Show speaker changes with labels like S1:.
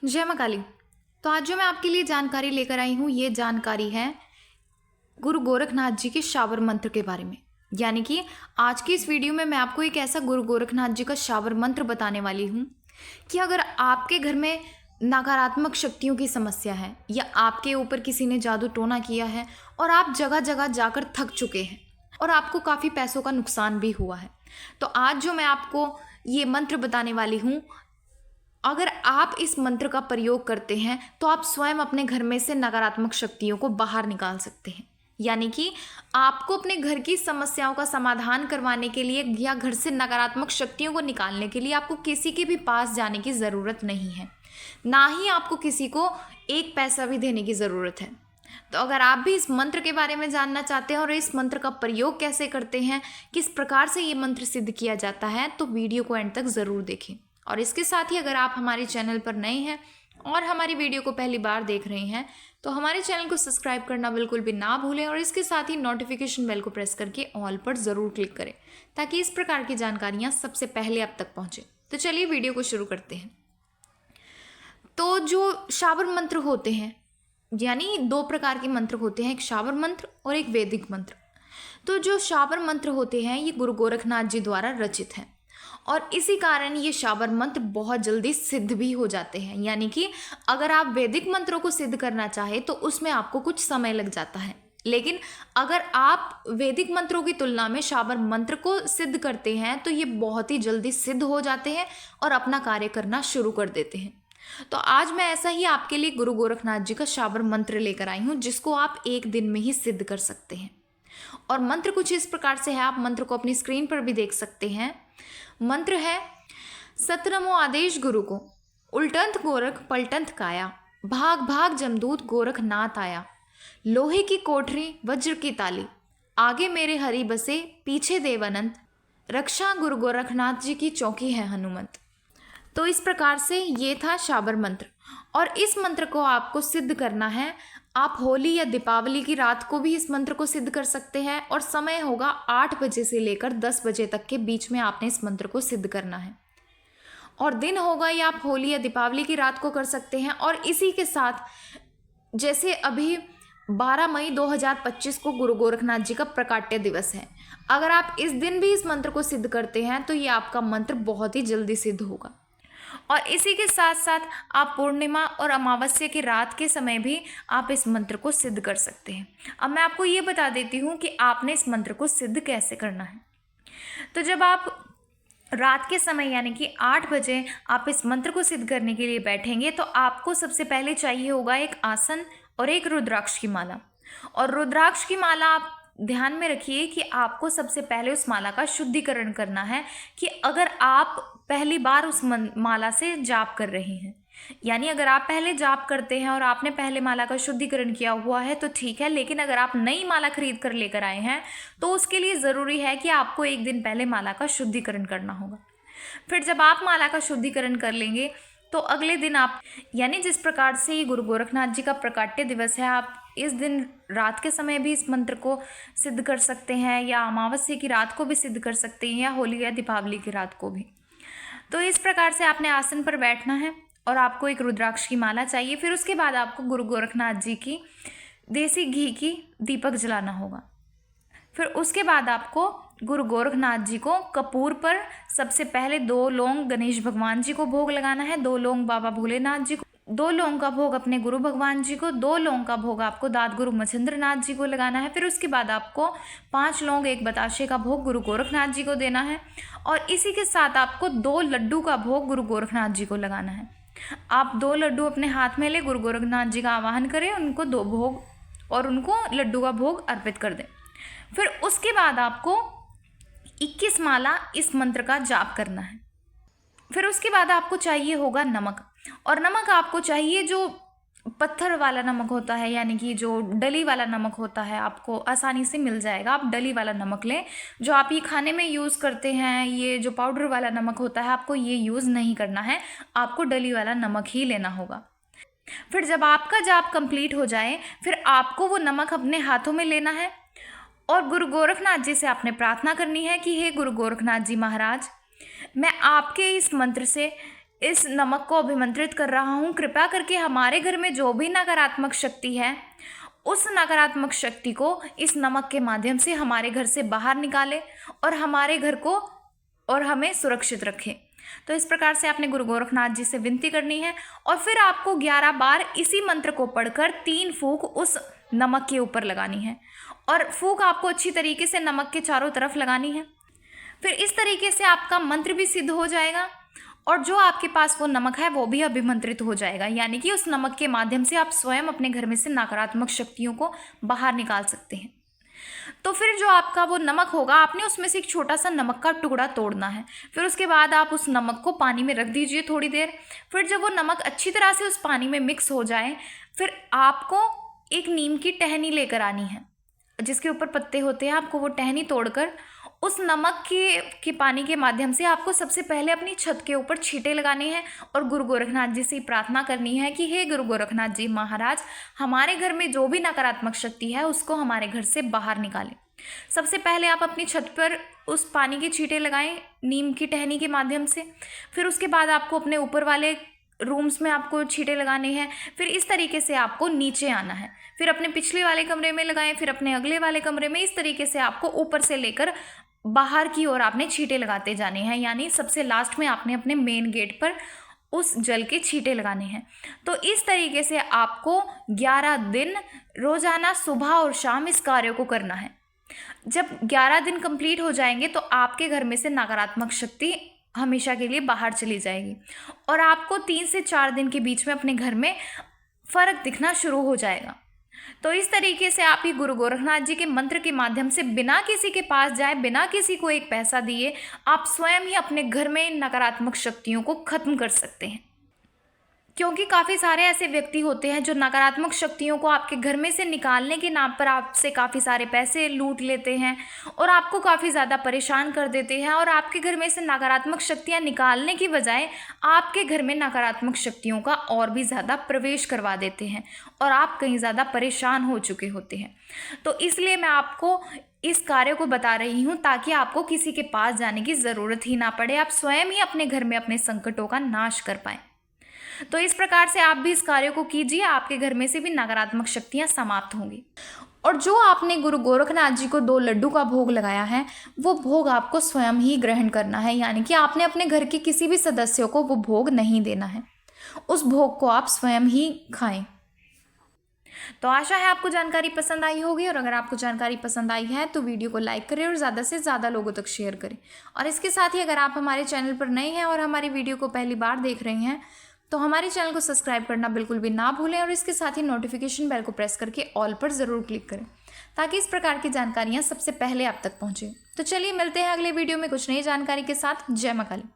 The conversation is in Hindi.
S1: जय माँ काली। तो आज जो मैं आपके लिए जानकारी लेकर आई हूँ, ये जानकारी है गुरु गोरखनाथ जी के शावर मंत्र के बारे में। यानी कि आज की इस वीडियो में मैं आपको एक ऐसा गुरु गोरखनाथ जी का शावर मंत्र बताने वाली हूँ कि अगर आपके घर में नकारात्मक शक्तियों की समस्या है या आपके ऊपर किसी ने जादू टोना किया है और आप जगह जगह जाकर थक चुके हैं और आपको काफ़ी पैसों का नुकसान भी हुआ है, तो आज जो मैं आपको ये मंत्र बताने वाली हूँ, अगर आप इस मंत्र का प्रयोग करते हैं तो आप स्वयं अपने घर में से नकारात्मक शक्तियों को बाहर निकाल सकते हैं। यानी कि आपको अपने घर की समस्याओं का समाधान करवाने के लिए या घर से नकारात्मक शक्तियों को निकालने के लिए आपको किसी के भी पास जाने की ज़रूरत नहीं है, ना ही आपको किसी को एक पैसा भी देने की ज़रूरत है। तो अगर आप भी इस मंत्र के बारे में जानना चाहते हैं और इस मंत्र का प्रयोग कैसे करते हैं, किस प्रकार से ये मंत्र सिद्ध किया जाता है, तो वीडियो को एंड तक ज़रूर देखें। और इसके साथ ही अगर आप हमारे चैनल पर नए हैं और हमारी वीडियो को पहली बार देख रहे हैं तो हमारे चैनल को सब्सक्राइब करना बिल्कुल भी ना भूलें और इसके साथ ही नोटिफिकेशन बेल को प्रेस करके ऑल पर ज़रूर क्लिक करें ताकि इस प्रकार की जानकारियाँ सबसे पहले आप तक पहुँचें। तो चलिए वीडियो को शुरू करते हैं। तो जो शावर मंत्र होते हैं, यानी दो प्रकार के मंत्र होते हैं, एक शावर मंत्र और एक वैदिक मंत्र। तो जो शावर मंत्र होते हैं ये गुरु गोरखनाथ जी द्वारा रचित हैं और इसी कारण ये शावर मंत्र बहुत जल्दी सिद्ध भी हो जाते हैं। यानी कि अगर आप वैदिक मंत्रों को सिद्ध करना चाहें तो उसमें आपको कुछ समय लग जाता है, लेकिन अगर आप वैदिक मंत्रों की तुलना में शावर मंत्र को सिद्ध करते हैं तो ये बहुत ही जल्दी सिद्ध हो जाते हैं और अपना कार्य करना शुरू कर देते हैं। तो आज मैं ऐसा ही आपके लिए गुरु गोरखनाथ जी का शावर मंत्र लेकर आई हूँ जिसको आप एक दिन में ही सिद्ध कर सकते हैं। और मंत्र कुछ इस प्रकार से है, आप मंत्र को अपनी स्क्रीन पर भी देख सकते हैं। मंत्र है, सतनमो आदेश गुरु को, उल्टंत गोरख पलटंत काया, भाग भाग जमदूत गोरखनाथ आया, लोहे की कोठरी वज्र की ताली, आगे मेरे हरि बसे पीछे देवानंद, रक्षा गुरु गोरखनाथ जी की चौकी है हनुमंत। तो इस प्रकार से ये था शावर मंत्र और इस मंत्र को आपको सिद्ध करना है। आप होली या दीपावली की रात को भी इस मंत्र को सिद्ध कर सकते हैं और समय होगा 8 बजे से लेकर 10 बजे तक के बीच में आपने इस मंत्र को सिद्ध करना है। और दिन होगा या आप होली या दीपावली की रात को कर सकते हैं। और इसी के साथ जैसे अभी 12 मई 2025 को गुरु गोरखनाथ जी का प्रकाट्य दिवस है, अगर आप इस दिन भी इस मंत्र को सिद्ध करते हैं तो ये आपका मंत्र बहुत ही जल्दी सिद्ध होगा। और इसी के साथ साथ आप पूर्णिमा और अमावस्या की रात के समय भी आप इस मंत्र को सिद्ध कर सकते हैं। अब मैं आपको ये बता देती हूँ कि आपने इस मंत्र को सिद्ध कैसे करना है। तो जब आप रात के समय यानी कि 8 बजे आप इस मंत्र को सिद्ध करने के लिए बैठेंगे तो आपको सबसे पहले चाहिए होगा एक आसन और एक रुद्राक्ष की माला। और रुद्राक्ष की माला आप ध्यान में रखिए कि आपको सबसे पहले उस माला का शुद्धिकरण करना है कि अगर आप पहली बार उस माला से जाप कर रहे हैं, यानी अगर आप पहले जाप करते हैं और आपने पहले माला का शुद्धिकरण किया हुआ है तो ठीक है, लेकिन अगर आप नई माला खरीद कर लेकर आए हैं तो उसके लिए ज़रूरी है कि आपको एक दिन पहले माला का शुद्धिकरण करना होगा। फिर जब आप माला का शुद्धिकरण कर लेंगे तो अगले दिन आप, यानी जिस प्रकार से ये गुरु गोरखनाथ जी का प्रकाट्य दिवस है, आप इस दिन रात के समय भी इस मंत्र को सिद्ध कर सकते हैं या अमावस्या की रात को भी सिद्ध कर सकते हैं या होली या दीपावली की रात को भी। तो इस प्रकार से आपने आसन पर बैठना है और आपको एक रुद्राक्ष की माला चाहिए। फिर उसके बाद आपको गुरु गोरखनाथ जी की देसी घी की दीपक जलाना होगा। फिर उसके बाद आपको गुरु गोरखनाथ जी को कपूर पर सबसे पहले 2 लौंग गणेश भगवान जी को भोग लगाना है, 2 लौंग बाबा भोलेनाथ जी को, 2 लौंग का भोग अपने गुरु भगवान जी को, 2 लौंग का भोग आपको दाद गुरु मच्छिंद्र नाथ जी को लगाना है। फिर उसके बाद आपको 5 लौंग 1 बताशे का भोग गुरु गोरखनाथ जी को देना है और इसी के साथ आपको 2 लड्डू का भोग गुरु गोरखनाथ जी को लगाना है। आप 2 लड्डू अपने हाथ में ले, गुरु गोरखनाथ जी का आवाहन करें, उनको 2 भोग और उनको लड्डू का भोग अर्पित कर दें। फिर उसके बाद आपको 21 माला इस मंत्र का जाप करना है। फिर उसके बाद आपको चाहिए होगा नमक, और नमक आपको चाहिए जो पत्थर वाला नमक होता है, यानी कि जो डली वाला नमक होता है, आपको आसानी से मिल जाएगा। आप डली वाला नमक लें। जो आप ये खाने में यूज़ करते हैं, ये जो पाउडर वाला नमक होता है, आपको ये यूज़ नहीं करना है, आपको डली वाला नमक ही लेना होगा। फिर जब आपका जाप कंप्लीट हो जाए फिर आपको वो नमक अपने हाथों में लेना है और गुरु गोरखनाथ जी से आपने प्रार्थना करनी है कि हे गुरु गोरखनाथ जी महाराज, मैं आपके इस मंत्र से इस नमक को अभिमंत्रित कर रहा हूँ, कृपया करके हमारे घर में जो भी नकारात्मक शक्ति है उस नकारात्मक शक्ति को इस नमक के माध्यम से हमारे घर से बाहर निकाले और हमारे घर को और हमें सुरक्षित रखे। तो इस प्रकार से आपने गुरु गोरखनाथ जी से विनती करनी है और फिर आपको 11 बार इसी मंत्र को पढ़कर 3 फूंक उस नमक के ऊपर लगानी है और फूंक आपको अच्छी तरीके से नमक के चारों तरफ लगानी है। फिर इस तरीके से आपका मंत्र भी सिद्ध हो जाएगा और जो आपके पास वो नमक है वो भी अभिमंत्रित हो जाएगा, यानी कि उस नमक के माध्यम से आप स्वयं अपने घर में से नकारात्मक शक्तियों को बाहर निकाल सकते हैं। तो फिर जो आपका वो नमक होगा, आपने उसमें से एक छोटा सा नमक का टुकड़ा तोड़ना है। फिर उसके बाद आप उस नमक को पानी में रख दीजिए थोड़ी देर। फिर जब वो नमक अच्छी तरह से उस पानी में मिक्स हो जाए, फिर आपको एक नीम की टहनी लेकर आनी है जिसके ऊपर पत्ते होते हैं। आपको वो टहनी तोड़कर उस नमक के पानी के माध्यम से आपको सबसे पहले अपनी छत के ऊपर छींटे लगाने हैं और गुरु गोरखनाथ जी से प्रार्थना करनी है कि हे गुरु गोरखनाथ जी महाराज, हमारे घर में जो भी नकारात्मक शक्ति है उसको हमारे घर से बाहर निकालें। सबसे पहले आप अपनी छत पर उस पानी के छींटे लगाएं नीम की टहनी के माध्यम से। फिर उसके बाद आपको अपने ऊपर वाले रूम्स में आपको छींटे लगाने हैं। फिर इस तरीके से आपको नीचे आना है। फिर अपने पिछले वाले कमरे में लगाएं, फिर अपने अगले वाले कमरे में। इस तरीके से आपको ऊपर से लेकर बाहर की ओर आपने छींटे लगाते जाने हैं, यानी सबसे लास्ट में आपने अपने मेन गेट पर उस जल के छींटे लगाने हैं। तो इस तरीके से आपको 11 दिन रोजाना सुबह और शाम इस कार्य को करना है। जब 11 दिन कंप्लीट हो जाएंगे तो आपके घर में से नकारात्मक शक्ति हमेशा के लिए बाहर चली जाएगी और आपको 3 से 4 दिन के बीच में अपने घर में फर्क दिखना शुरू हो जाएगा। तो इस तरीके से आप ही गुरु गोरखनाथ जी के मंत्र के माध्यम से बिना किसी के पास जाए, बिना किसी को एक पैसा दिए, आप स्वयं ही अपने घर में नकारात्मक शक्तियों को खत्म कर सकते हैं। क्योंकि काफ़ी सारे ऐसे व्यक्ति होते हैं जो नकारात्मक शक्तियों को आपके घर में से निकालने के नाम पर आपसे काफ़ी सारे पैसे लूट लेते हैं और आपको काफ़ी ज़्यादा परेशान कर देते हैं और आपके घर में से नकारात्मक शक्तियाँ निकालने की बजाय आपके घर में नकारात्मक शक्तियों का और भी ज़्यादा प्रवेश करवा देते हैं और आप कहीं ज़्यादा परेशान हो चुके होते हैं। तो इसलिए मैं आपको इस कार्य को बता रही हूँ ताकि आपको किसी के पास जाने की ज़रूरत ही ना पड़े, आप स्वयं ही अपने घर में अपने संकटों का नाश कर पाएँ। तो इस प्रकार से आप भी इस कार्य को कीजिए, आपके घर में से भी नकारात्मक शक्तियां समाप्त होंगी। और जो आपने गुरु गोरखनाथ जी को 2 लड्डू का भोग लगाया है वो भोग आपको स्वयं ही ग्रहण करना है, यानी कि आपने अपने घर के किसी भी सदस्य को वो भोग नहीं देना है, उस भोग को आप स्वयं ही खाएं। तो आशा है आपको जानकारी पसंद आई होगी और अगर आपको जानकारी पसंद आई है तो वीडियो को लाइक करें और ज़्यादा से ज़्यादा लोगों तक शेयर करें। और इसके साथ ही अगर आप हमारे चैनल पर नए हैं और हमारी वीडियो को पहली बार देख रहे हैं तो हमारे चैनल को सब्सक्राइब करना बिल्कुल भी ना भूलें और इसके साथ ही नोटिफिकेशन बेल को प्रेस करके ऑल पर ज़रूर क्लिक करें ताकि इस प्रकार की जानकारियाँ सबसे पहले आप तक पहुँचें। तो चलिए मिलते हैं अगले वीडियो में कुछ नई जानकारी के साथ। जय मां काली।